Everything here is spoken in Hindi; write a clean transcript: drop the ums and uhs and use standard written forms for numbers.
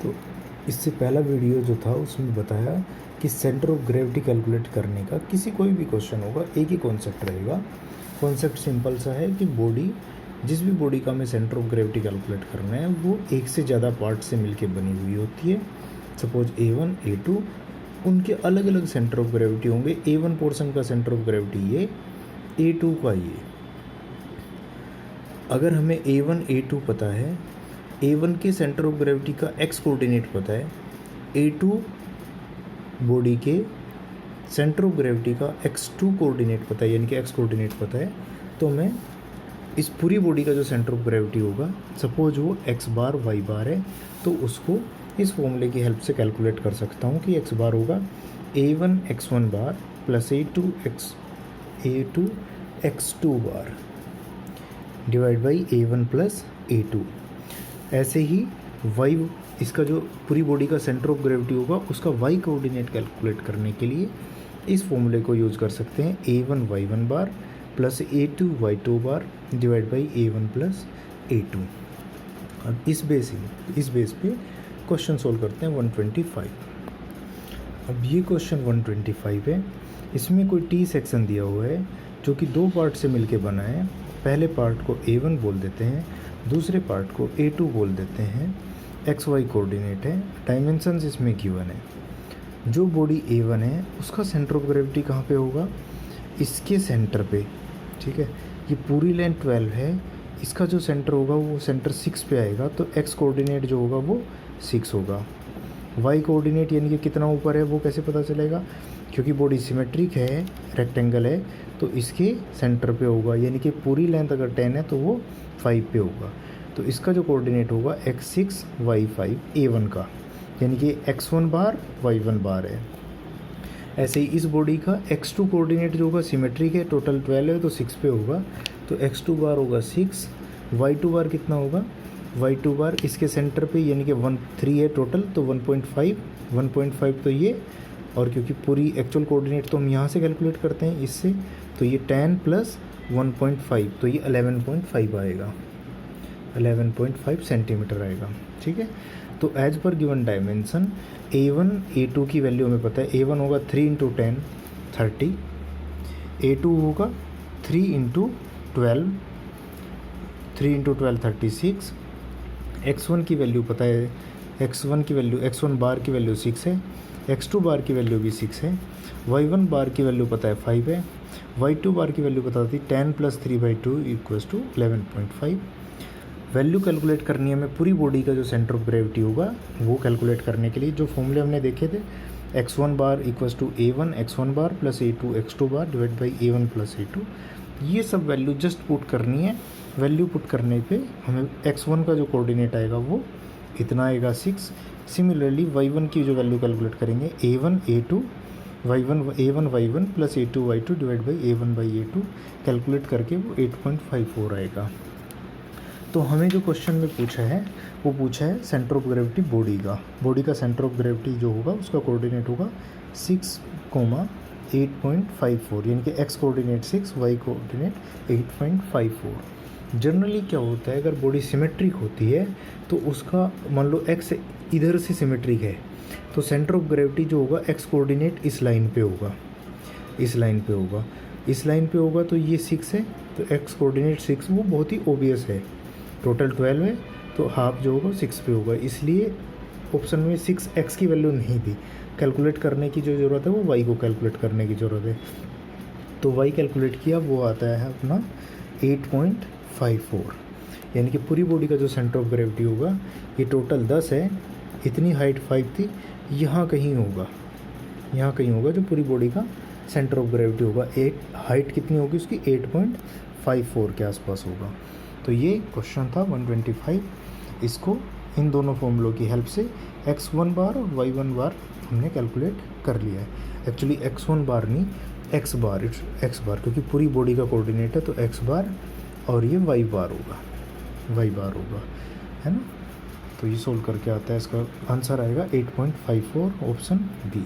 तो इससे पहला वीडियो जो था उसमें बताया कि सेंटर ऑफ ग्रेविटी कैलकुलेट करने का किसी कोई भी क्वेश्चन होगा एक ही कॉन्सेप्ट रहेगा। कॉन्सेप्ट सिंपल सा है कि बॉडी, जिस भी बॉडी का हमें सेंटर ऑफ ग्रेविटी कैलकुलेट करना है वो एक से ज़्यादा पार्ट से मिलके बनी हुई होती है। सपोज A1 A2, उनके अलग अलग सेंटर ऑफ ग्रेविटी होंगे। A1 पोर्शन का सेंटर ऑफ ग्रेविटी ये, A2 का ये। अगर हमें A1 A2 पता है, A1 के सेंटर ऑफ ग्रेविटी का x कोऑर्डिनेट पता है, A2 बॉडी के सेंटर ऑफ ग्रेविटी का x2 कोऑर्डिनेट पता है, यानी कि x कोऑर्डिनेट पता है, तो मैं इस पूरी बॉडी का जो सेंटर ऑफ ग्रेविटी होगा, सपोज वो x बार y बार है, तो उसको इस फॉर्मूले की हेल्प से कैलकुलेट कर सकता हूँ कि x बार होगा A1 x1 bar plus A2 x2 bar divide by A1 plus A2। ऐसे ही y, इसका जो पूरी बॉडी का सेंटर ऑफ ग्रेविटी होगा उसका y कोऑर्डिनेट कैलकुलेट करने के लिए इस फॉर्मूले को यूज़ कर सकते हैं। A1 y1 bar plus A2 y2 bar divide by A1 plus A2। अब इस बेस पे क्वेश्चन सोल्व करते हैं 125। अब ये क्वेश्चन 125 है, इसमें कोई टी सेक्शन दिया हुआ है जो कि दो पार्ट से मिलके बना है। पहले पार्ट को A1 बोल देते हैं, दूसरे पार्ट को A2 बोल देते हैं। XY कोऑर्डिनेट है, डायमेंशंस इसमें गिवन है। जो बॉडी A1 है उसका सेंटर ऑफ ग्रेविटी कहाँ पे होगा, इसके सेंटर पे, ठीक है। ये पूरी लेंथ 12 है, इसका जो सेंटर होगा वो सेंटर 6 पे आएगा, तो x कोऑर्डिनेट जो होगा वो 6 होगा। y कोऑर्डिनेट यानी कि कितना ऊपर है वो कैसे पता चलेगा, क्योंकि बॉडी सिमेट्रिक है, रेक्टेंगल है, तो इसके सेंटर पे होगा, यानी कि पूरी लेंथ अगर 10 है तो वो 5 पे होगा। तो इसका जो कोऑर्डिनेट होगा x6 y5 A1 का, यानी कि x1 बार y1 बार है। ऐसे ही इस बॉडी का x2 कोऑर्डिनेट जो होगा सिमेट्रिक है, टोटल 12 है तो 6 पे होगा, तो x2 बार होगा 6। y2 बार कितना होगा, y2 बार इसके सेंटर पे, यानी कि 3 है टोटल, तो 1.5 तो ये, और क्योंकि पूरी एक्चुअल कोऑर्डिनेट तो हम यहाँ से कैलकुलेट करते हैं इससे, तो ये 10 प्लस 1.5 तो ये 11.5 आएगा, 11.5 सेंटीमीटर आएगा, ठीक है। तो as per given dimension A1 A2 की वैल्यू हमें पता है। A1 होगा 3 × 10 30, A2 होगा 3 × 12 36। x1 की वैल्यू पता है, x1 बार की वैल्यू 6 है, x2 बार की वैल्यू भी 6 है, y1 बार की वैल्यू पता है 5 है, y2 बार की वैल्यू पता थी 10 + 3/2 = 11.5। वैल्यू कैलकुलेट करनी है हमें पूरी बॉडी का जो सेंटर ऑफ ग्रेविटी होगा वो कैलकुलेट करने के लिए जो फॉर्मूले हमने देखे थे, x1 bar = A1 x1 bar plus A2 x2 bar divide by A1 plus A2। ये सब वैल्यू जस्ट पुट करनी है। वैल्यू पुट करने पे हमें x1 का जो कोऑर्डिनेट आएगा वो इतना आएगा 6। सिमिलरली y1 की जो वैल्यू कैलकुलेट करेंगे A1 A2 A1 y1 plus A2 y2 divide by A1 by A2 calculate करके वो 8.54 आएगा। तो हमें जो क्वेश्चन में पूछा है वो पूछा है सेंटर ऑफ ग्रेविटी बॉडी का सेंटर ऑफ ग्रेविटी जो होगा उसका कोऑर्डिनेट होगा 6, 8.54, यानी कि x coordinate 6, y coordinate 8.54। Generally क्या होता है, अगर बॉडी सिमेट्रिक होती है तो उसका मान लो x इधर से सिमेट्रिक है तो सेंटर ऑफ ग्रेविटी जो होगा x कोऑर्डिनेट इस लाइन पे होगा, तो ये 6 है तो x कोऑर्डिनेट 6 वो बहुत ही ओबियस है। टोटल 12 है तो हाफ जो होगा 6 पे होगा, इसलिए ऑप्शन में 6x की वैल्यू नहीं थी। कैलकुलेट करने की जो ज़रूरत है वो y को कैलकुलेट करने की ज़रूरत है, तो y कैलकुलेट किया वो आता है अपना 8.54, यानी कि पूरी बॉडी का जो सेंटर ऑफ ग्रेविटी होगा ये टोटल 10 है, इतनी हाइट 5 थी, यहाँ कहीं होगा जो पूरी बॉडी का सेंटर ऑफ ग्रेविटी होगा। हाइट कितनी होगी उसकी, 8.54 के आसपास होगा। तो ये क्वेश्चन था 125। इसको इन दोनों फॉर्मूलों की हेल्प से x1 बार और y1 बार हमने कैलकुलेट कर लिया है। एक्चुअली x1 बार नहीं, x बार क्योंकि पूरी बॉडी का कोऑर्डिनेट है, तो x बार और ये y बार होगा, है ना। तो ये सोल्व करके आता है, इसका आंसर आएगा 8.54, ऑप्शन बी।